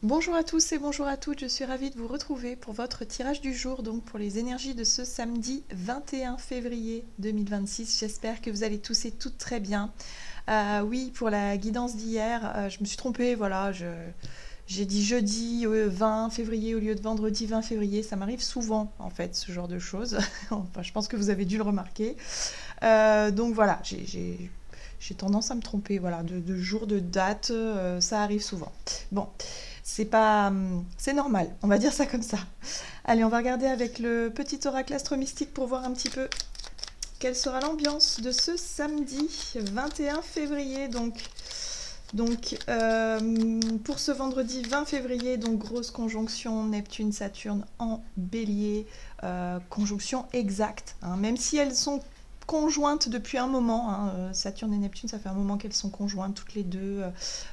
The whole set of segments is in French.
Bonjour à tous et bonjour à toutes, je suis ravie de vous retrouver pour votre tirage du jour, donc pour les énergies de ce samedi 21 février 2026. J'espère que vous allez tous et toutes très bien. Oui, pour la guidance d'hier, je me suis trompée, voilà, j'ai dit jeudi 20 février au lieu de vendredi 20 février. Ça m'arrive souvent, en fait, ce genre de choses. Enfin, je pense que vous avez dû le remarquer. Donc voilà, j'ai tendance à me tromper, voilà, de jour, de date, ça arrive souvent. Bon, c'est pas, c'est normal, on va dire ça comme ça. Allez, on va regarder avec le petit oracle astro mystique pour voir un petit peu quelle sera l'ambiance de ce samedi 21 février. Pour ce vendredi 20 février, donc grosse conjonction Neptune-Saturne en bélier, conjonction exacte, hein, même si elles sont conjointes depuis un moment, hein, Saturne et Neptune, ça fait un moment qu'elles sont conjointes toutes les deux,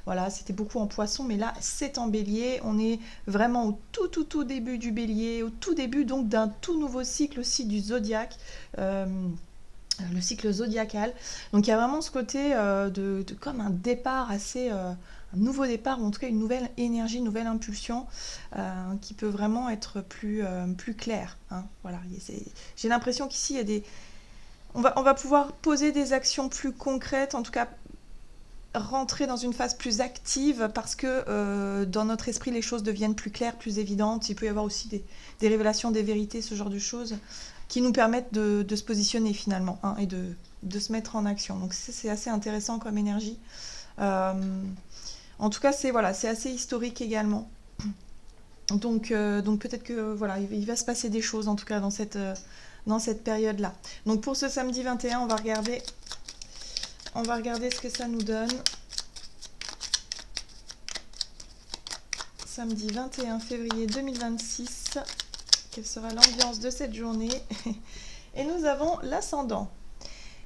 voilà, c'était beaucoup en poisson, mais là c'est en bélier, on est vraiment au tout début du bélier, au tout début donc d'un tout nouveau cycle aussi du zodiaque, le cycle zodiacal. Donc il y a vraiment ce côté de comme un départ assez, un nouveau départ, ou en tout cas une nouvelle énergie, une nouvelle impulsion qui peut vraiment être plus claire, hein. Voilà, j'ai l'impression qu'ici il y a des, on va pouvoir poser des actions plus concrètes, en tout cas rentrer dans une phase plus active parce que dans notre esprit les choses deviennent plus claires, plus évidentes. Il peut y avoir aussi des révélations, des vérités, ce genre de choses qui nous permettent de se positionner finalement, hein, et de se mettre en action. Donc c'est assez intéressant comme énergie. Euh, En tout cas, c'est voilà, c'est assez historique également. Donc peut-être que voilà, il va se passer des choses en tout cas dans cette période-là. Donc pour ce samedi 21, on va regarder ce que ça nous donne. Samedi 21 février 2026. Quelle sera l'ambiance de cette journée? Et nous avons l'ascendant.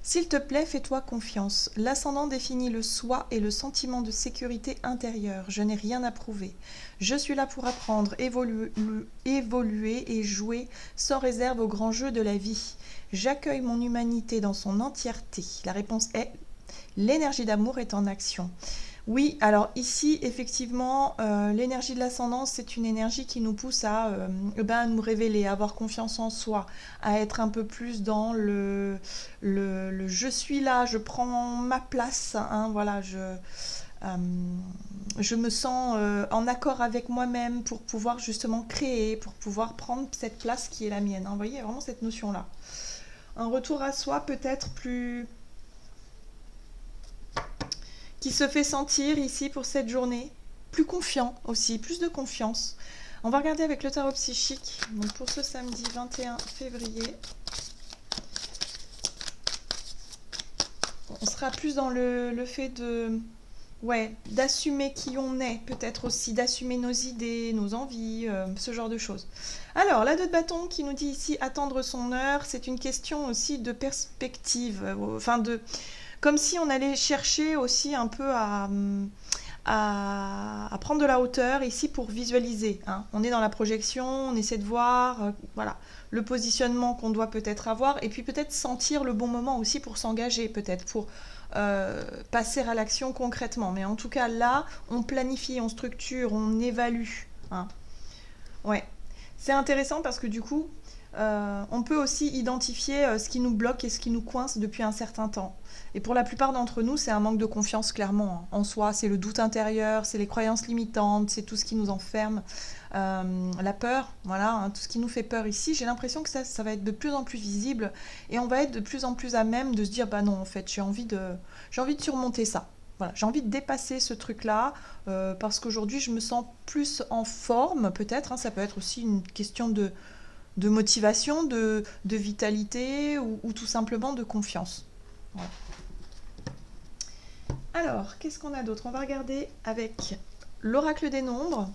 S'il te plaît, fais-toi confiance. L'ascendant définit le soi et le sentiment de sécurité intérieure. Je n'ai rien à prouver. Je suis là pour apprendre, évoluer et jouer sans réserve au grand jeu de la vie. J'accueille mon humanité dans son entièreté. La réponse est: l'énergie d'amour est en action. Oui, alors ici, effectivement, l'énergie de l'ascendance, c'est une énergie qui nous pousse à nous révéler, à avoir confiance en soi, à être un peu plus dans le je suis là, je prends ma place, hein, voilà, je me sens en accord avec moi-même pour pouvoir justement créer, pour pouvoir prendre cette place qui est la mienne, hein. Vous voyez, il y a vraiment cette notion-là. Un retour à soi peut-être plus qui se fait sentir ici pour cette journée. Plus confiant aussi, plus de confiance. On va regarder avec le tarot psychique. Donc pour ce samedi 21 février, on sera plus dans le fait de, ouais, d'assumer qui on est, peut-être aussi d'assumer nos idées, nos envies, ce genre de choses. Alors, la 2 de bâton qui nous dit ici attendre son heure, c'est une question aussi de perspective, enfin de, comme si on allait chercher aussi un peu à prendre de la hauteur ici pour visualiser, hein. On est dans la projection, on essaie de voir voilà, le positionnement qu'on doit peut-être avoir et puis peut-être sentir le bon moment aussi pour s'engager, peut-être pour passer à l'action concrètement. Mais en tout cas là, on planifie, on structure, on évalue, hein. Ouais, c'est intéressant parce que du coup, on peut aussi identifier ce qui nous bloque et ce qui nous coince depuis un certain temps. Et pour la plupart d'entre nous, c'est un manque de confiance clairement, hein, en soi. C'est le doute intérieur, c'est les croyances limitantes, c'est tout ce qui nous enferme, la peur, voilà, hein, tout ce qui nous fait peur ici. J'ai l'impression que ça va être de plus en plus visible et on va être de plus en plus à même de se dire bah non, en fait, j'ai envie de surmonter ça. Voilà, j'ai envie de dépasser ce truc-là parce qu'aujourd'hui, je me sens plus en forme, peut-être, hein. Ça peut être aussi une question de motivation, de vitalité ou tout simplement de confiance. Voilà. Alors, qu'est-ce qu'on a d'autre? On va regarder avec l'oracle des nombres.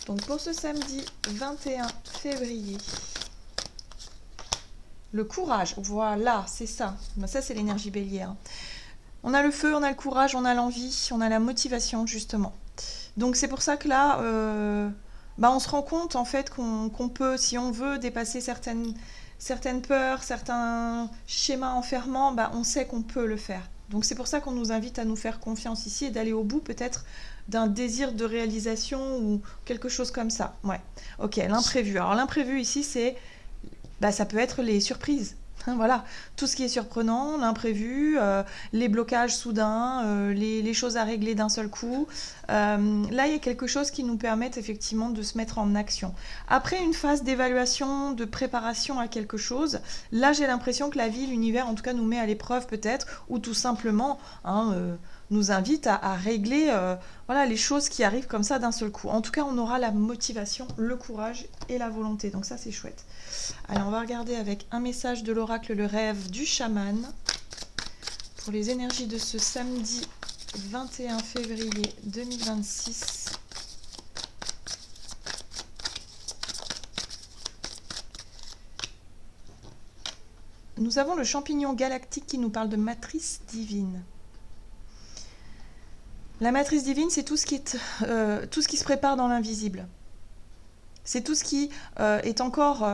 Donc pour ce samedi 21 février, le courage, voilà, c'est ça. Ça, c'est l'énergie bélier, hein. On a le feu, on a le courage, on a l'envie, on a la motivation, justement. Donc c'est pour ça que là, on se rend compte en fait qu'on peut, si on veut, dépasser certaines peurs, certains schémas enfermants, on sait qu'on peut le faire. Donc c'est pour ça qu'on nous invite à nous faire confiance ici et d'aller au bout peut-être d'un désir de réalisation ou quelque chose comme ça. Ouais. Ok, l'imprévu. Alors l'imprévu ici, c'est, bah, ça peut être les surprises. Voilà, tout ce qui est surprenant, l'imprévu, les blocages soudains, les choses à régler d'un seul coup. Là, il y a quelque chose qui nous permet effectivement de se mettre en action. Après une phase d'évaluation, de préparation à quelque chose, là, j'ai l'impression que la vie, l'univers, en tout cas, nous met à l'épreuve peut-être, ou tout simplement nous invite à régler voilà, les choses qui arrivent comme ça d'un seul coup. En tout cas, on aura la motivation, le courage et la volonté. Donc ça, c'est chouette. Alors, on va regarder avec un message de l'oracle Le Rêve du chaman pour les énergies de ce samedi 21 février 2026. Nous avons le champignon galactique qui nous parle de matrice divine. La matrice divine, c'est tout ce qui se prépare dans l'invisible. C'est tout ce qui est encore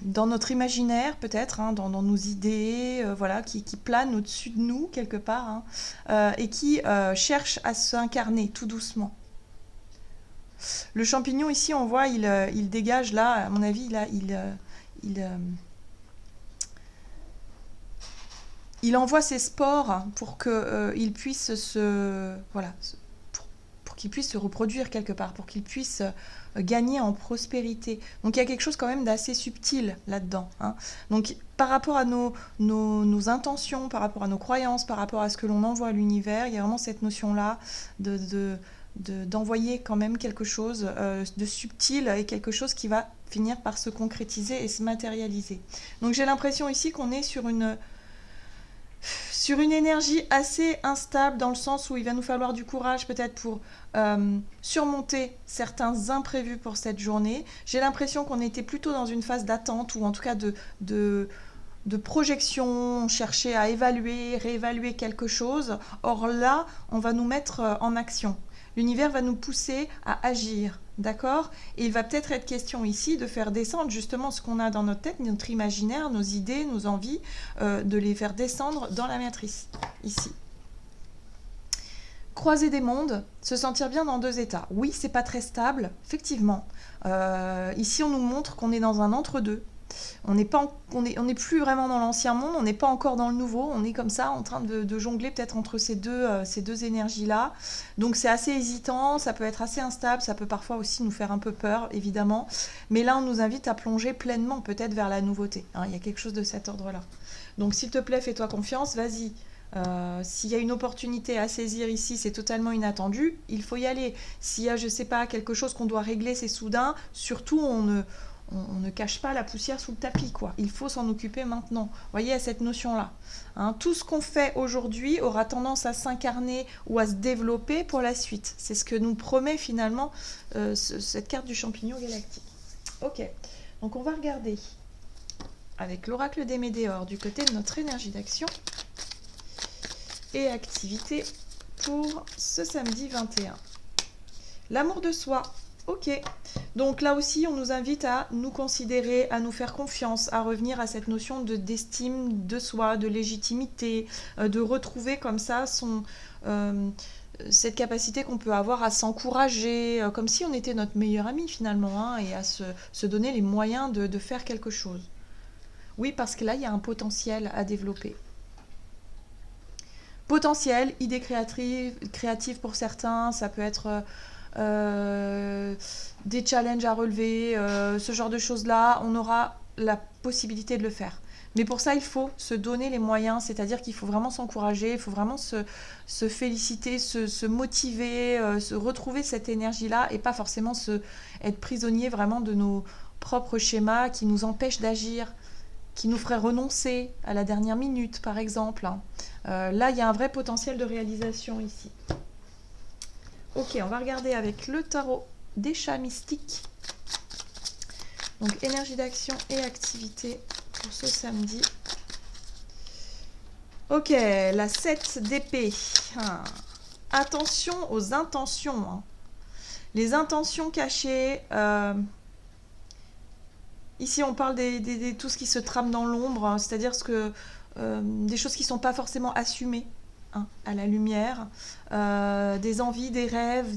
dans notre imaginaire, peut-être, hein, dans nos idées, voilà, qui planent au-dessus de nous, quelque part, hein, et qui cherche à s'incarner tout doucement. Le champignon, ici, on voit, il dégage, là, à mon avis, là, il envoie ses spores pour qu'il puisse pour qu'il puisse se reproduire quelque part, pour qu'il puisse gagner en prospérité. Donc il y a quelque chose quand même d'assez subtil là-dedans, hein. Donc par rapport à nos intentions, par rapport à nos croyances, par rapport à ce que l'on envoie à l'univers, il y a vraiment cette notion-là d'envoyer quand même quelque chose de subtil et quelque chose qui va finir par se concrétiser et se matérialiser. Donc j'ai l'impression ici qu'on est sur une énergie assez instable, dans le sens où il va nous falloir du courage peut-être pour surmonter certains imprévus pour cette journée. J'ai l'impression qu'on était plutôt dans une phase d'attente, ou en tout cas de projection, chercher à évaluer, réévaluer quelque chose. Or là, on va nous mettre en action. L'univers va nous pousser à agir, d'accord? Et il va peut-être être question ici de faire descendre justement ce qu'on a dans notre tête, notre imaginaire, nos idées, nos envies, de les faire descendre dans la matrice, ici. Croiser des mondes, se sentir bien dans deux états. Oui, c'est pas très stable, effectivement. Ici, on nous montre qu'on est dans un entre-deux. On n'est plus vraiment dans l'ancien monde, on n'est pas encore dans le nouveau, on est comme ça en train de jongler peut-être entre ces deux énergies-là. Donc c'est assez hésitant, ça peut être assez instable, ça peut parfois aussi nous faire un peu peur, évidemment. Mais là, on nous invite à plonger pleinement peut-être vers la nouveauté, hein. Il y a quelque chose de cet ordre-là. Donc s'il te plaît, fais-toi confiance, vas-y. S'il y a une opportunité à saisir ici, c'est totalement inattendu, il faut y aller. S'il y a, je sais pas, quelque chose qu'on doit régler, c'est soudain, surtout on ne cache pas la poussière sous le tapis, quoi. Il faut s'en occuper maintenant. Vous voyez, à cette notion-là. Hein, tout ce qu'on fait aujourd'hui aura tendance à s'incarner ou à se développer pour la suite. C'est ce que nous promet finalement cette carte du champignon galactique. Ok, donc on va regarder avec l'oracle des Médéors du côté de notre énergie d'action et activité pour ce samedi 21. L'amour de soi. Ok, donc là aussi on nous invite à nous considérer, à nous faire confiance, à revenir à cette notion d'estime de soi, de légitimité, de retrouver comme ça cette capacité qu'on peut avoir à s'encourager, comme si on était notre meilleur ami finalement, hein, et à se donner les moyens de faire quelque chose. Oui, parce que là il y a un potentiel à développer. Potentiel, idée créative pour certains, ça peut être des challenges à relever, ce genre de choses-là, on aura la possibilité de le faire. Mais pour ça, il faut se donner les moyens, c'est-à-dire qu'il faut vraiment s'encourager, il faut vraiment se féliciter, se motiver, se retrouver cette énergie-là et pas forcément être prisonnier vraiment de nos propres schémas qui nous empêchent d'agir, qui nous ferait renoncer à la dernière minute, par exemple. Là, il y a un vrai potentiel de réalisation ici. Ok, on va regarder avec le tarot des chats mystiques. Donc, énergie d'action et activité pour ce samedi. Ok, la 7 d'épée. Attention aux intentions, hein. Les intentions cachées... Ici, on parle de tout ce qui se trame dans l'ombre, hein, c'est-à-dire des choses qui ne sont pas forcément assumées, hein, à la lumière, des envies, des rêves,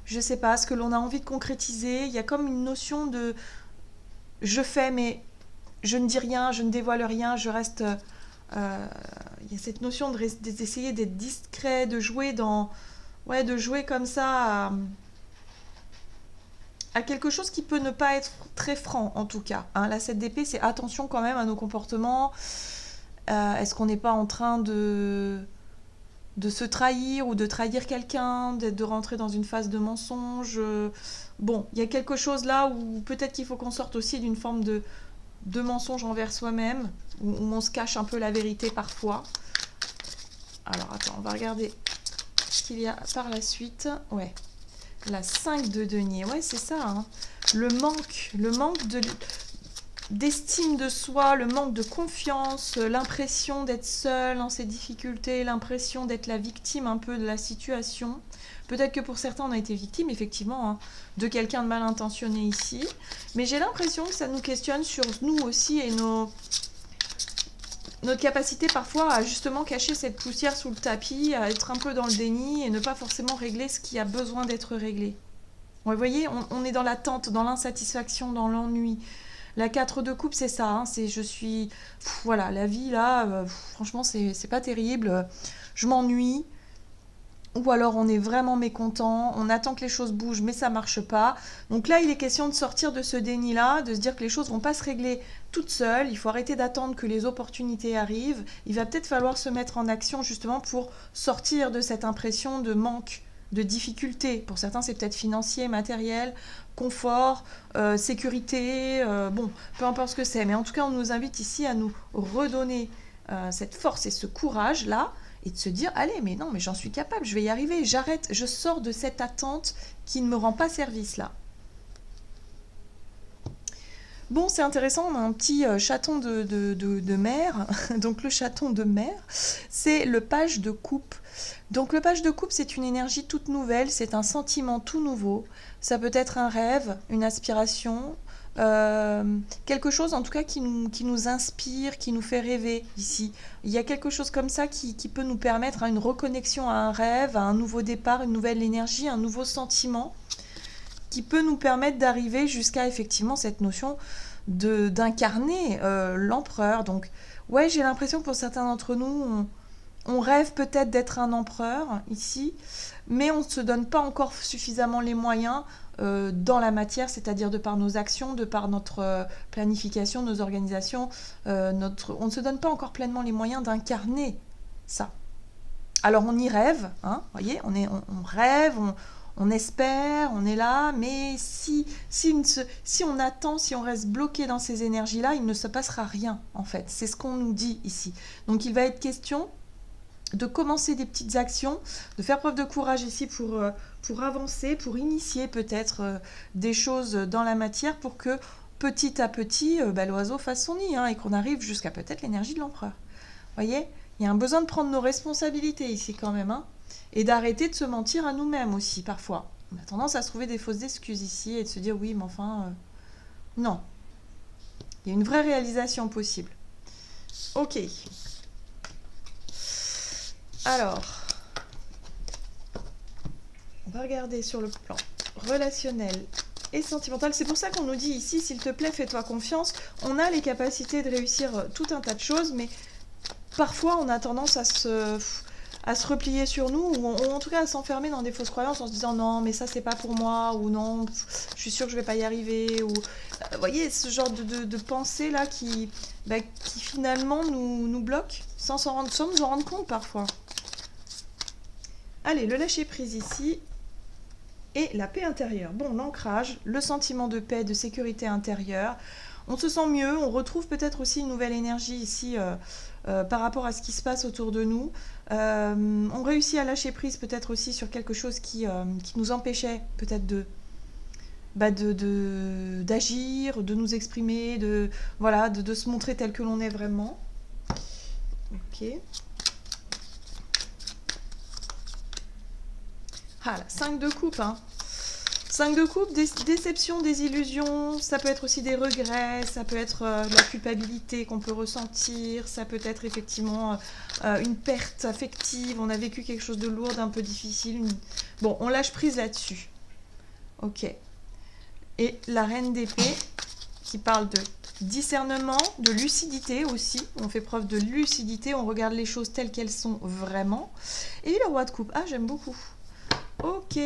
je sais pas, ce que l'on a envie de concrétiser. Il y a comme une notion de je fais, mais je ne dis rien, je ne dévoile rien, je reste. Il y a cette notion d'essayer d'être discret, de jouer de jouer comme ça à quelque chose qui peut ne pas être très franc, en tout cas. Hein. La 7 d'épée, c'est attention quand même à nos comportements. Est-ce qu'on n'est pas en train de se trahir ou de trahir quelqu'un, de rentrer dans une phase de mensonge. Bon, il y a quelque chose là où peut-être qu'il faut qu'on sorte aussi d'une forme de mensonge envers soi-même, où on se cache un peu la vérité parfois. Alors attends, on va regarder ce qu'il y a par la suite. Ouais, la 5 de denier, ouais c'est ça. Hein. Le manque d'estime de soi, le manque de confiance, l'impression d'être seul dans ses difficultés, l'impression d'être la victime un peu de la situation. Peut-être que pour certains, on a été victime, effectivement, hein, de quelqu'un de mal intentionné ici. Mais j'ai l'impression que ça nous questionne sur nous aussi et notre capacité parfois à justement cacher cette poussière sous le tapis, à être un peu dans le déni et ne pas forcément régler ce qui a besoin d'être réglé. Ouais, vous voyez, on est dans l'attente, dans l'insatisfaction, dans l'ennui. La 4 de coupe, c'est ça. Hein, c'est je suis. Voilà, la vie là, franchement, c'est pas terrible. Je m'ennuie. Ou alors on est vraiment mécontent, on attend que les choses bougent, mais ça marche pas. Donc là, il est question de sortir de ce déni-là, de se dire que les choses vont pas se régler toutes seules. Il faut arrêter d'attendre que les opportunités arrivent. Il va peut-être falloir se mettre en action justement pour sortir de cette impression de manque, de difficulté. Pour certains, c'est peut-être financier, matériel, confort, sécurité, bon, peu importe ce que c'est. Mais en tout cas, on nous invite ici à nous redonner cette force et ce courage-là, et de se dire, allez, mais non, mais j'en suis capable, je vais y arriver, j'arrête, je sors de cette attente qui ne me rend pas service là. Bon, c'est intéressant, on a un petit chaton de mer. Donc le chaton de mer, c'est le page de coupe. Donc le page de coupe, c'est une énergie toute nouvelle, c'est un sentiment tout nouveau. Ça peut être un rêve, une aspiration, quelque chose en tout cas qui nous inspire, qui nous fait rêver ici. Il y a quelque chose comme ça qui peut nous permettre à une reconnexion à un rêve, à un nouveau départ, une nouvelle énergie, un nouveau sentiment qui peut nous permettre d'arriver jusqu'à effectivement cette notion d'incarner l'empereur. Donc ouais, j'ai l'impression que pour certains d'entre nous, on rêve peut-être d'être un empereur ici, mais on ne se donne pas encore suffisamment les moyens dans la matière, c'est-à-dire de par nos actions, de par notre planification, nos organisations, on ne se donne pas encore pleinement les moyens d'incarner ça. Alors on y rêve, hein, voyez, on rêve, on espère, on est là, mais si on attend, si on reste bloqué dans ces énergies-là, il ne se passera rien, en fait. C'est ce qu'on nous dit ici. Donc il va être question de commencer des petites actions, de faire preuve de courage ici pour avancer, pour initier peut-être des choses dans la matière pour que petit à petit, l'oiseau fasse son nid, hein, et qu'on arrive jusqu'à peut-être l'énergie de l'empereur. Vous voyez, il y a un besoin de prendre nos responsabilités ici quand même, hein, et d'arrêter de se mentir à nous-mêmes aussi parfois. On a tendance à se trouver des fausses excuses ici et de se dire oui, mais enfin, non. Il y a une vraie réalisation possible. Ok. Alors, on va regarder sur le plan relationnel et sentimental. C'est pour ça qu'on nous dit ici, s'il te plaît, fais-toi confiance. On a les capacités de réussir tout un tas de choses, mais parfois on a tendance à se replier sur nous, ou en tout cas à s'enfermer dans des fausses croyances en se disant non, mais ça c'est pas pour moi, ou non, je suis sûre que je vais pas y arriver, ou vous voyez, ce genre de pensée là qui finalement nous bloque sans nous en rendre compte parfois. Allez, le lâcher prise ici et la paix intérieure. Bon, l'ancrage, le sentiment de paix, de sécurité intérieure. On se sent mieux, on retrouve peut-être aussi une nouvelle énergie ici par rapport à ce qui se passe autour de nous. On réussit à lâcher prise peut-être aussi sur quelque chose qui nous empêchait peut-être d'agir, de nous exprimer, de se montrer tel que l'on est vraiment. Ok. Ah, la 5 de coupe, hein. 5 de coupe, déception, désillusion, ça peut être aussi des regrets, ça peut être de la culpabilité qu'on peut ressentir, ça peut être effectivement une perte affective, on a vécu quelque chose de lourd, d'un peu difficile. Bon, on lâche prise là-dessus. Ok. Et la reine d'épée qui parle de discernement, de lucidité aussi. On fait preuve de lucidité, on regarde les choses telles qu'elles sont vraiment. Et le roi de coupe. Ah, j'aime beaucoup. Ok.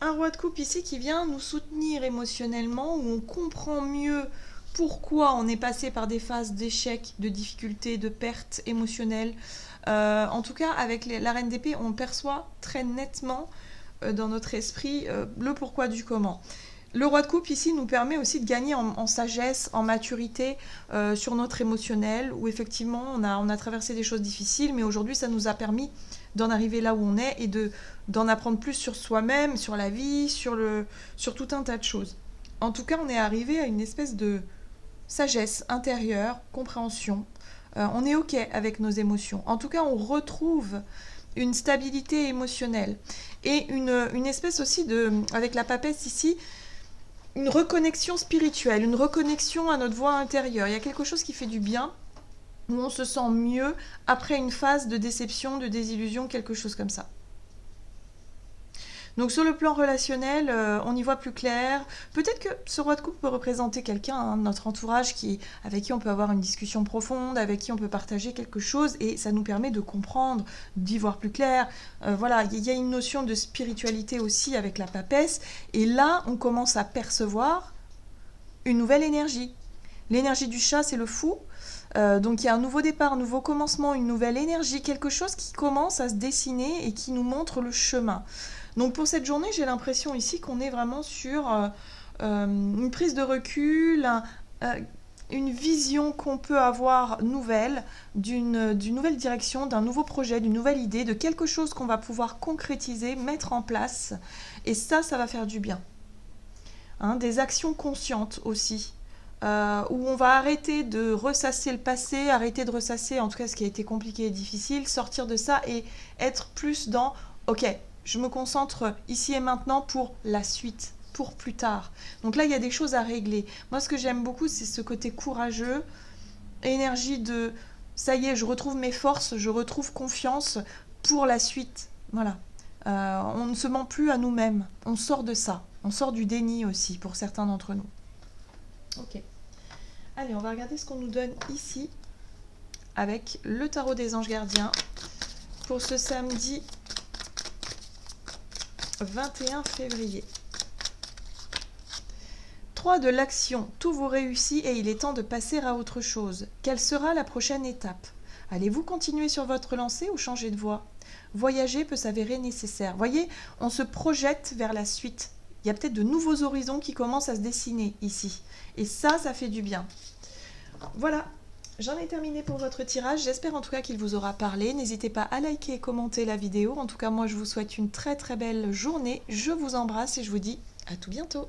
Un roi de coupe ici qui vient nous soutenir émotionnellement, où on comprend mieux pourquoi on est passé par des phases d'échec, de difficultés, de pertes émotionnelles. En tout cas, avec la reine d'épée, on perçoit très nettement dans notre esprit le pourquoi du comment. Le roi de coupe ici nous permet aussi de gagner en sagesse, en maturité sur notre émotionnel, où effectivement on a traversé des choses difficiles, mais aujourd'hui ça nous a permis d'en arriver là où on est et d'en apprendre plus sur soi-même, sur la vie, sur tout un tas de choses. En tout cas, on est arrivé à une espèce de sagesse intérieure, compréhension. On est OK avec nos émotions. En tout cas, on retrouve une stabilité émotionnelle et une espèce aussi avec la papesse ici, une reconnexion spirituelle, une reconnexion à notre voix intérieure. Il y a quelque chose qui fait du bien, où on se sent mieux après une phase de déception, de désillusion, quelque chose comme ça. Donc sur le plan relationnel, on y voit plus clair. Peut-être que ce roi de coupe peut représenter quelqu'un, notre entourage, avec qui on peut avoir une discussion profonde, avec qui on peut partager quelque chose, et ça nous permet de comprendre, d'y voir plus clair. Voilà, il y a une notion de spiritualité aussi avec la papesse, et là, on commence à percevoir une nouvelle énergie. L'énergie du chat, c'est le fou. Donc il y a un nouveau départ, un nouveau commencement, une nouvelle énergie, quelque chose qui commence à se dessiner et qui nous montre le chemin. Donc pour cette journée, j'ai l'impression ici qu'on est vraiment sur une prise de recul, une vision qu'on peut avoir nouvelle, d'une nouvelle direction, d'un nouveau projet, d'une nouvelle idée, de quelque chose qu'on va pouvoir concrétiser, mettre en place. Et ça va faire du bien. Hein, des actions conscientes aussi. Où on va arrêter de ressasser le passé, arrêter de ressasser en tout cas ce qui a été compliqué et difficile, sortir de ça et être plus dans « ok, je me concentre ici et maintenant pour la suite, pour plus tard ». Donc là, il y a des choses à régler. Moi, ce que j'aime beaucoup, c'est ce côté courageux, énergie de « ça y est, je retrouve mes forces, je retrouve confiance pour la suite ». Voilà. On ne se ment plus à nous-mêmes, on sort de ça, on sort du déni aussi pour certains d'entre nous. Ok. Allez, on va regarder ce qu'on nous donne ici avec le tarot des anges gardiens pour ce samedi 21 février. 3 de l'action, tout vous réussit et il est temps de passer à autre chose. Quelle sera la prochaine étape? Allez-vous continuer sur votre lancée ou changer de voie? Voyager peut s'avérer nécessaire. Voyez, on se projette vers la suite. Il y a peut-être de nouveaux horizons qui commencent à se dessiner ici. Et ça fait du bien. Voilà, j'en ai terminé pour votre tirage. J'espère en tout cas qu'il vous aura parlé. N'hésitez pas à liker et commenter la vidéo. En tout cas, moi, je vous souhaite une très très belle journée. Je vous embrasse et je vous dis à tout bientôt.